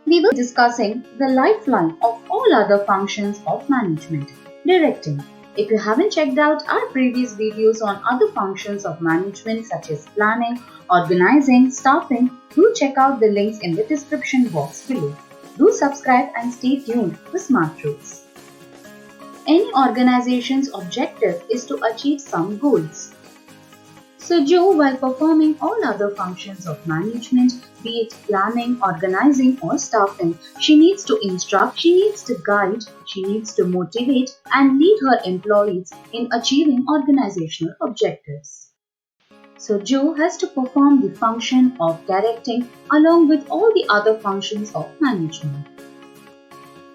We will be discussing the lifeline of all other functions of management, directing. If you haven't checked out our previous videos on other functions of management such as planning, organizing, staffing, do check out the links in the description box below. Do subscribe and stay tuned for smart truths. Any organization's objective is to achieve some goals. So Joe, while performing all other functions of management, be it planning, organizing or staffing, she needs to instruct, she needs to guide, she needs to motivate and lead her employees in achieving organizational objectives. So Joe has to perform the function of directing along with all the other functions of management.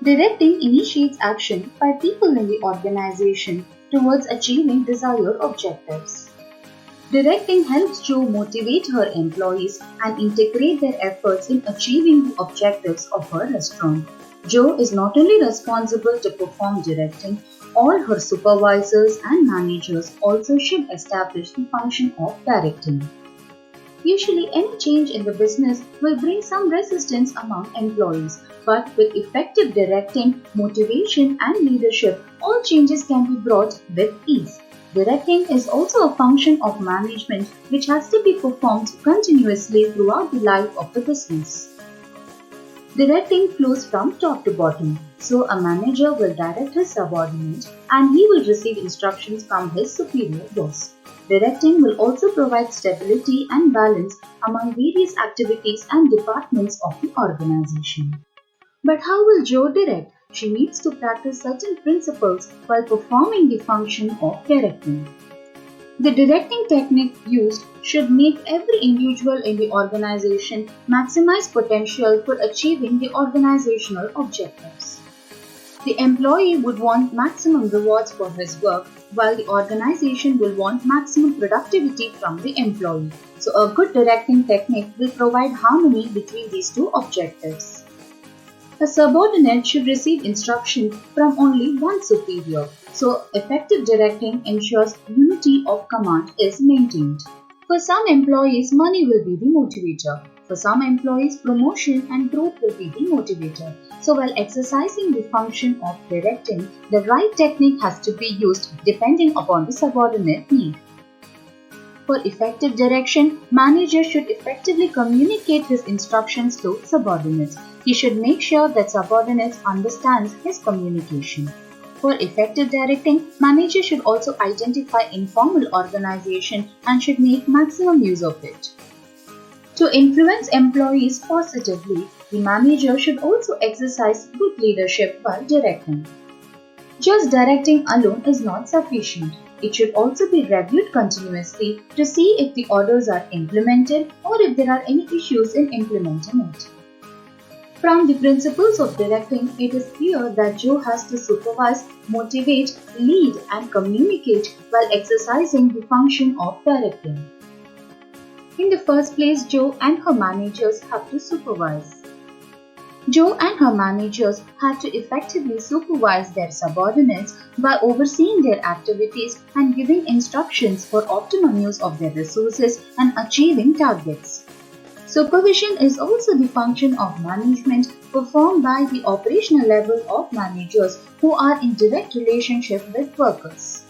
Directing initiates action by people in the organization towards achieving desired objectives. Directing helps Joe motivate her employees and integrate their efforts in achieving the objectives of her restaurant. Joe is not only responsible to perform directing, all her supervisors and managers also should establish the function of directing. Usually, any change in the business will bring some resistance among employees, but with effective directing, motivation and leadership, all changes can be brought with ease. Directing is also a function of management which has to be performed continuously throughout the life of the business. Directing flows from top to bottom, so a manager will direct his subordinate and he will receive instructions from his superior boss. Directing will also provide stability and balance among various activities and departments of the organization. But how will Joe direct? She needs to practice certain principles while performing the function of directing. The directing technique used should make every individual in the organization maximize potential for achieving the organizational objectives. The employee would want maximum rewards for his work, while the organization will want maximum productivity from the employee. So a good directing technique will provide harmony between these two objectives. A subordinate should receive instruction from only one superior, so effective directing ensures unity of command is maintained. For some employees, money will be the motivator. For some employees, promotion and growth will be the motivator. So while exercising the function of directing, the right technique has to be used depending upon the subordinate need. For effective direction, manager should effectively communicate his instructions to subordinates. He should make sure that subordinates understands his communication. For effective directing, manager should also identify informal organization and should make maximum use of it. To influence employees positively, the manager should also exercise good leadership while directing. Just directing alone is not sufficient. It should also be reviewed continuously to see if the orders are implemented or if there are any issues in implementing it. From the principles of directing, it is clear that Joe has to supervise, motivate, lead and communicate while exercising the function of directing. In the first place, Joe and her managers have to supervise. Joe and her managers have to effectively supervise their subordinates by overseeing their activities and giving instructions for optimum use of their resources and achieving targets. Supervision is also the function of management performed by the operational level of managers who are in direct relationship with workers.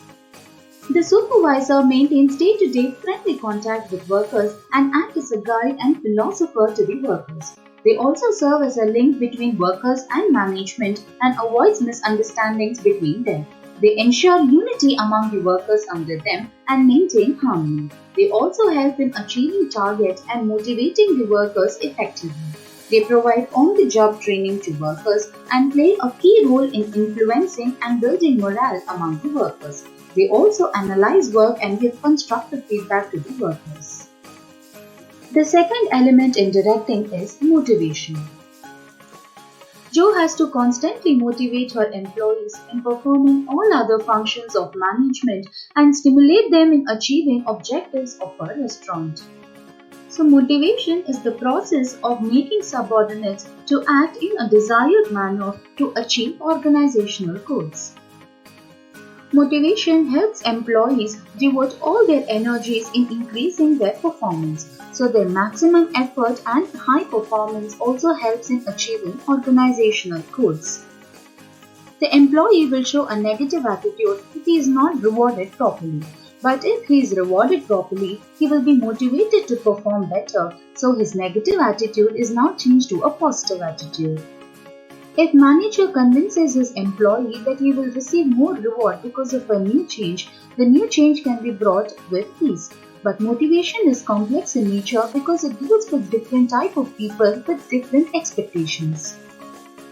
The supervisor maintains day-to-day friendly contact with workers and acts as a guide and philosopher to the workers. They also serve as a link between workers and management and avoids misunderstandings between them. They ensure unity among the workers under them and maintain harmony. They also help in achieving targets and motivating the workers effectively. They provide on-the-job training to workers and play a key role in influencing and building morale among the workers. They also analyze work and give constructive feedback to the workers. The second element in directing is motivation. Joe has to constantly motivate her employees in performing all other functions of management and stimulate them in achieving objectives of her restaurant. So motivation is the process of making subordinates to act in a desired manner to achieve organizational goals. Motivation helps employees devote all their energies in increasing their performance. So their maximum effort and high performance also helps in achieving organizational goals. The employee will show a negative attitude if he is not rewarded properly. But if he is rewarded properly, he will be motivated to perform better, so his negative attitude is now changed to a positive attitude. If manager convinces his employee that he will receive more reward because of a new change, the new change can be brought with ease. But motivation is complex in nature because it deals with different type of people with different expectations.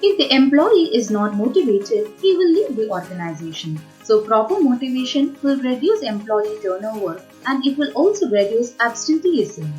If the employee is not motivated, he will leave the organization. So proper motivation will reduce employee turnover and it will also reduce absenteeism.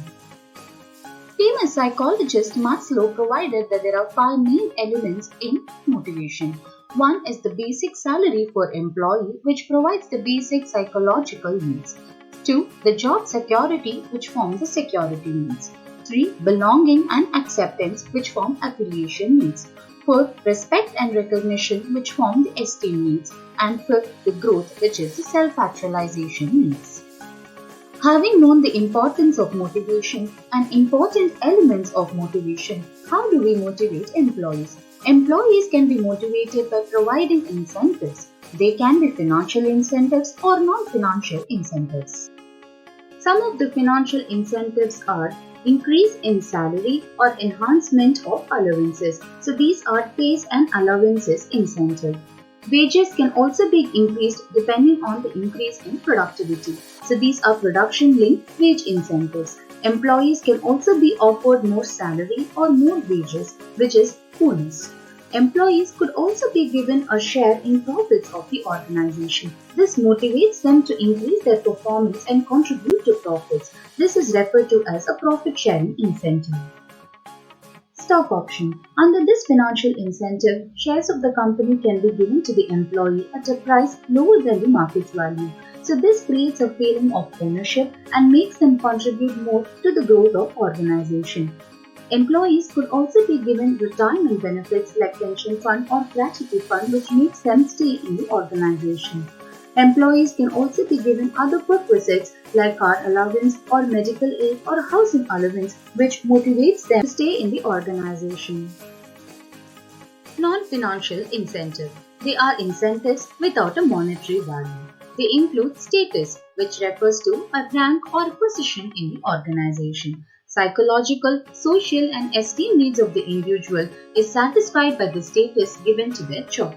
Famous psychologist Maslow provided that there are 5 main elements in motivation. One is the basic salary for employee, which provides the basic psychological needs. 2. The job security, which forms the security needs. 3. Belonging and acceptance, which form affiliation needs. 4. Respect and recognition, which form the esteem needs. And 5th, the growth, which is the self-actualization needs. Having known the importance of motivation and important elements of motivation, how do we motivate employees? Employees can be motivated by providing incentives. They can be financial incentives or non-financial incentives. Some of the financial incentives are increase in salary or enhancement of allowances. So these are pays and allowances incentive. Wages can also be increased depending on the increase in productivity. So these are production-linked wage incentives. Employees can also be offered more salary or more wages, which is bonus. Employees could also be given a share in profits of the organization. This motivates them to increase their performance and contribute to profits. This is referred to as a profit-sharing incentive. Stock option. Under this financial incentive, shares of the company can be given to the employee at a price lower than the market value. So this creates a feeling of ownership and makes them contribute more to the growth of organization. Employees could also be given retirement benefits like pension fund or gratuity fund, which makes them stay in the organization. Employees can also be given other perquisites like car allowance or medical aid or housing allowance, which motivates them to stay in the organization. Non-financial incentive. They are incentives without a monetary value. They include status, which refers to a rank or position in the organization. Psychological, social and esteem needs of the individual is satisfied by the status given to their job.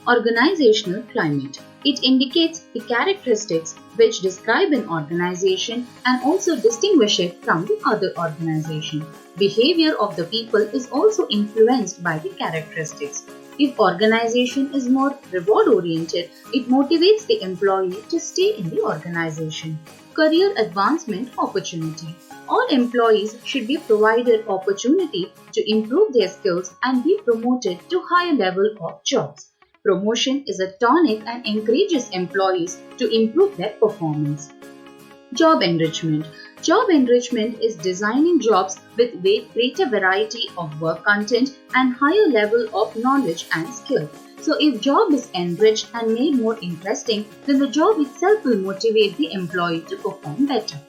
Organizational climate. It indicates the characteristics which describe an organization and also distinguish it from the other organization. Behavior of the people is also influenced by the characteristics. If organization is more reward oriented, it motivates the employee to stay in the organization. Career advancement opportunity. All employees should be provided opportunity to improve their skills and be promoted to higher level of jobs. Promotion is a tonic and encourages employees to improve their performance. Job enrichment. Job enrichment is designing jobs with greater variety of work content and higher level of knowledge and skill. So if job is enriched and made more interesting, then the job itself will motivate the employee to perform better.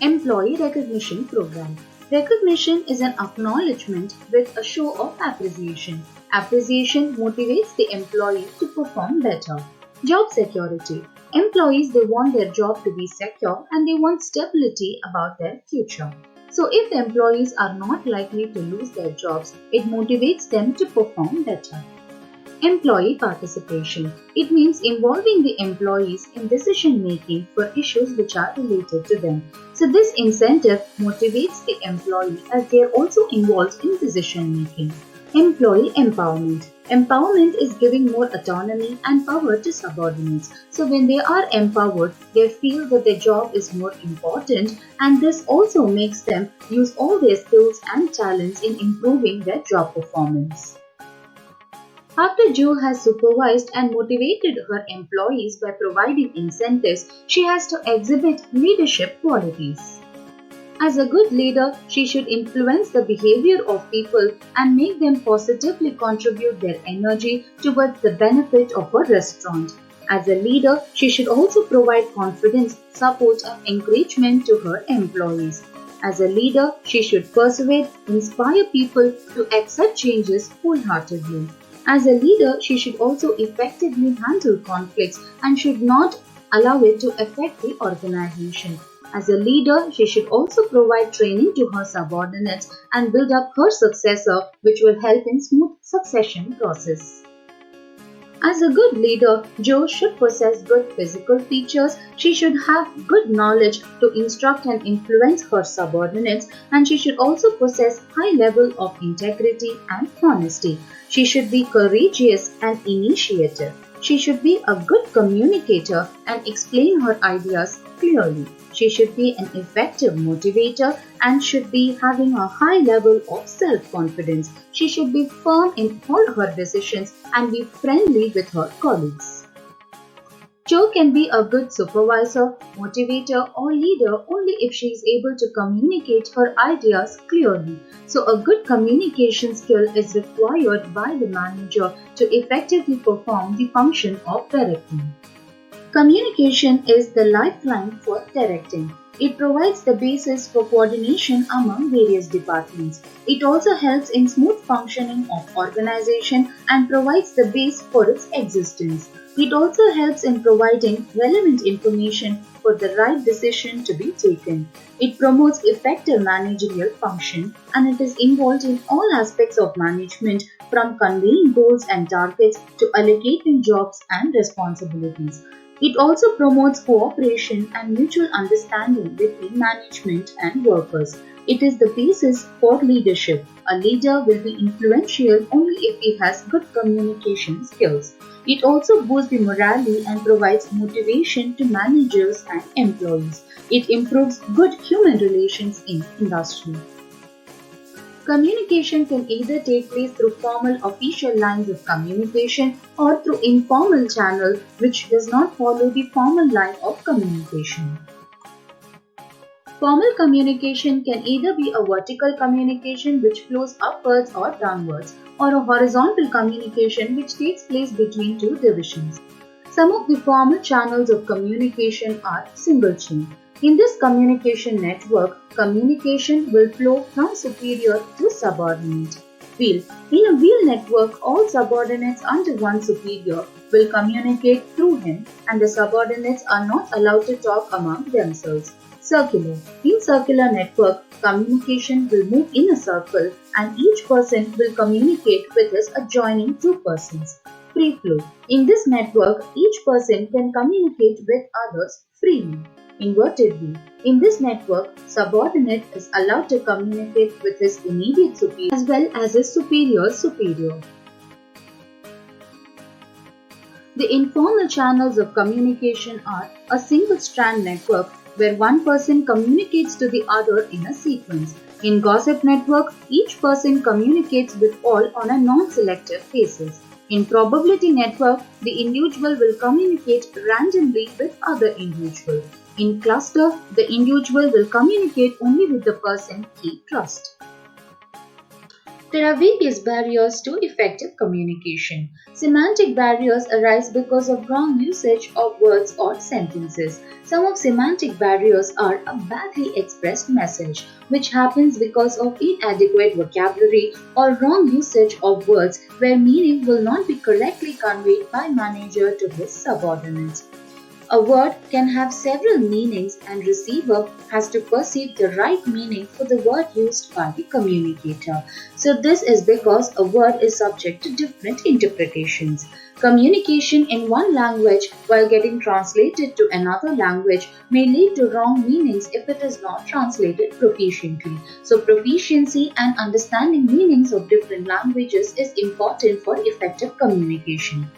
Employee recognition program. Recognition is an acknowledgement with a show of appreciation. Appreciation motivates the employee to perform better. Job security. Employees, they want their job to be secure and they want stability about their future. So if the employees are not likely to lose their jobs, it motivates them to perform better. Employee participation. It means involving the employees in decision making for issues which are related to them. So this incentive motivates the employee as they are also involved in decision making. Employee empowerment. Empowerment is giving more autonomy and power to subordinates. So when they are empowered, they feel that their job is more important, and this also makes them use all their skills and talents in improving their job performance. After Jo has supervised and motivated her employees by providing incentives, she has to exhibit leadership qualities. As a good leader, she should influence the behavior of people and make them positively contribute their energy towards the benefit of a restaurant. As a leader, she should also provide confidence, support and encouragement to her employees. As a leader, she should persuade, inspire people to accept changes wholeheartedly. As a leader, she should also effectively handle conflicts and should not allow it to affect the organization. As a leader, she should also provide training to her subordinates and build up her successor, which will help in smooth succession process. As a good leader, Jo should possess good physical features, she should have good knowledge to instruct and influence her subordinates, and she should also possess high level of integrity and honesty. She should be courageous and initiative. She should be a good communicator and explain her ideas clearly. She should be an effective motivator and should be having a high level of self-confidence. She should be firm in all her decisions and be friendly with her colleagues. Jo can be a good supervisor, motivator or leader only if she is able to communicate her ideas clearly. So a good communication skill is required by the manager to effectively perform the function of directing. Communication is the lifeline for directing. It provides the basis for coordination among various departments. It also helps in smooth functioning of organization and provides the base for its existence. It also helps in providing relevant information for the right decision to be taken. It promotes effective managerial function and it is involved in all aspects of management from conveying goals and targets to allocating jobs and responsibilities. It also promotes cooperation and mutual understanding between management and workers. It is the basis for leadership. A leader will be influential only if he has good communication skills. It also boosts the morale and provides motivation to managers and employees. It improves good human relations in industry. Communication can either take place through formal official lines of communication or through informal channel which does not follow the formal line of communication. Formal communication can either be a vertical communication which flows upwards or downwards or a horizontal communication which takes place between two divisions. Some of the formal channels of communication are single chain. In this communication network, communication will flow from superior to subordinate. Wheel. In a wheel network, all subordinates under one superior will communicate through him and the subordinates are not allowed to talk among themselves. Circular. In circular network, communication will move in a circle and each person will communicate with his adjoining two persons. Free flow. In this network, each person can communicate with others freely. Inverted view. In this network, subordinate is allowed to communicate with his immediate superior as well as his superior's superior. The informal channels of communication are a single strand network where one person communicates to the other in a sequence. In gossip network, each person communicates with all on a non-selective basis. In probability network, the individual will communicate randomly with other individual. In cluster, the individual will communicate only with the person he trusts. There are various barriers to effective communication. Semantic barriers arise because of wrong usage of words or sentences. Some of semantic barriers are a badly expressed message, which happens because of inadequate vocabulary or wrong usage of words where meaning will not be correctly conveyed by manager to his subordinates. A word can have several meanings and receiver has to perceive the right meaning for the word used by the communicator. So this is because a word is subject to different interpretations. Communication in one language while getting translated to another language may lead to wrong meanings if it is not translated proficiently. So proficiency and understanding meanings of different languages is important for effective communication.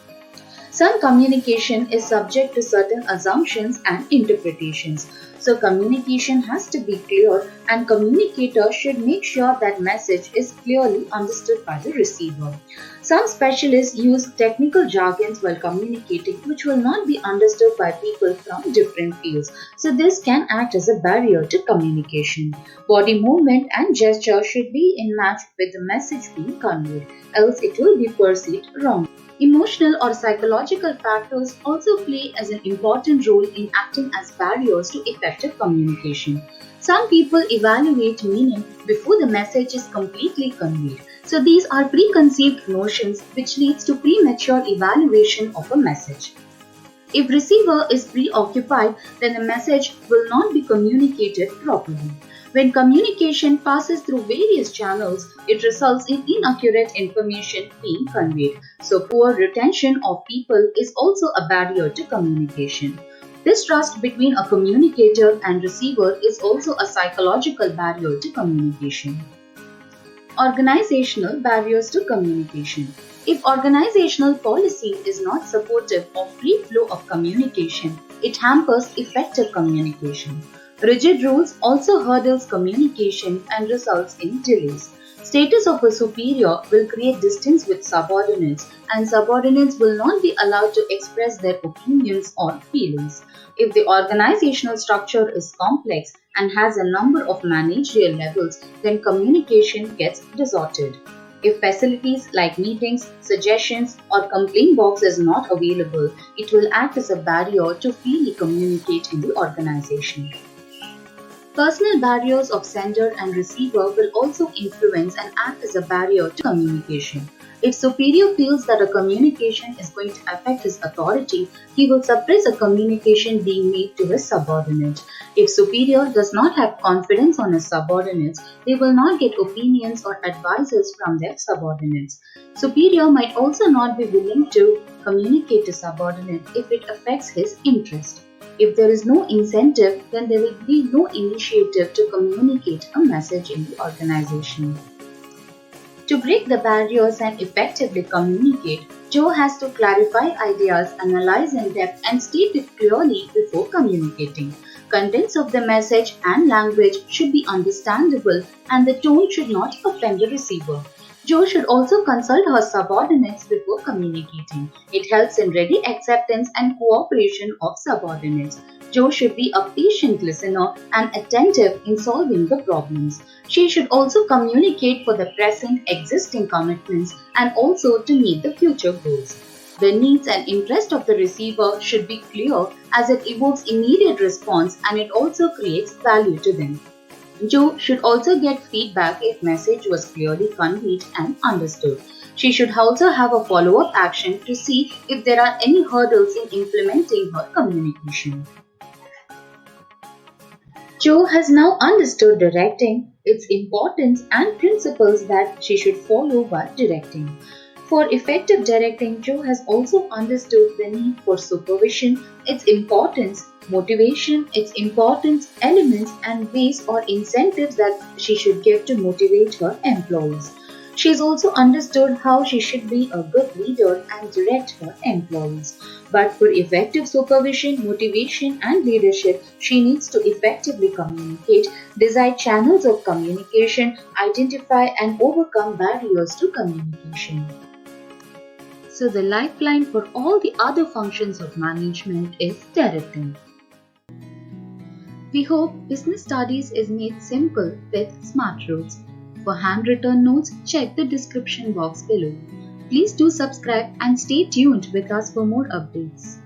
Some communication is subject to certain assumptions and interpretations. So communication has to be clear and communicator should make sure that message is clearly understood by the receiver. Some specialists use technical jargons while communicating which will not be understood by people from different fields. So this can act as a barrier to communication. Body movement and gesture should be in match with the message being conveyed, else it will be perceived wrong. Emotional or psychological factors also play as an important role in acting as barriers to effective communication. Some people evaluate meaning before the message is completely conveyed. So these are preconceived notions which leads to premature evaluation of a message. If receiver is preoccupied, then the message will not be communicated properly. When communication passes through various channels, it results in inaccurate information being conveyed. So poor retention of people is also a barrier to communication. This trust between a communicator and receiver is also a psychological barrier to communication. Organizational barriers to communication. If organizational policy is not supportive of free flow of communication, it hampers effective communication. Rigid rules also hurdles communication and results in delays. Status of a superior will create distance with subordinates, and subordinates will not be allowed to express their opinions or feelings. If the organizational structure is complex and has a number of managerial levels, then communication gets distorted. If facilities like meetings, suggestions, or complaint box is not available, it will act as a barrier to freely communicate in the organization. Personal barriers of sender and receiver will also influence and act as a barrier to communication. If superior feels that a communication is going to affect his authority, he will suppress a communication being made to his subordinate. If superior does not have confidence on his subordinates, they will not get opinions or advices from their subordinates. Superior might also not be willing to communicate to subordinate if it affects his interest. If there is no incentive, then there will be no initiative to communicate a message in the organization. To break the barriers and effectively communicate, Joe has to clarify ideas, analyze in depth, and state it clearly before communicating. Contents of the message and language should be understandable, and the tone should not offend the receiver. Joe should also consult her subordinates before communicating. It helps in ready acceptance and cooperation of subordinates. Joe should be a patient listener and attentive in solving the problems. She should also communicate for the present existing commitments and also to meet the future goals. The needs and interest of the receiver should be clear as it evokes immediate response and it also creates value to them. Joe should also get feedback if message was clearly conveyed and understood. She should also have a follow-up action to see if there are any hurdles in implementing her communication. Joe has now understood directing, its importance and principles that she should follow while directing. For effective directing, Joe has also understood the need for supervision, its importance, motivation, its importance, elements and ways or incentives that she should give to motivate her employees. She has also understood how she should be a good leader and direct her employees. But for effective supervision, motivation and leadership, she needs to effectively communicate, decide channels of communication, identify and overcome barriers to communication. So the lifeline for all the other functions of management is directing. We hope business studies is made simple with smart rules. For handwritten notes, check the description box below. Please do subscribe and stay tuned with us for more updates.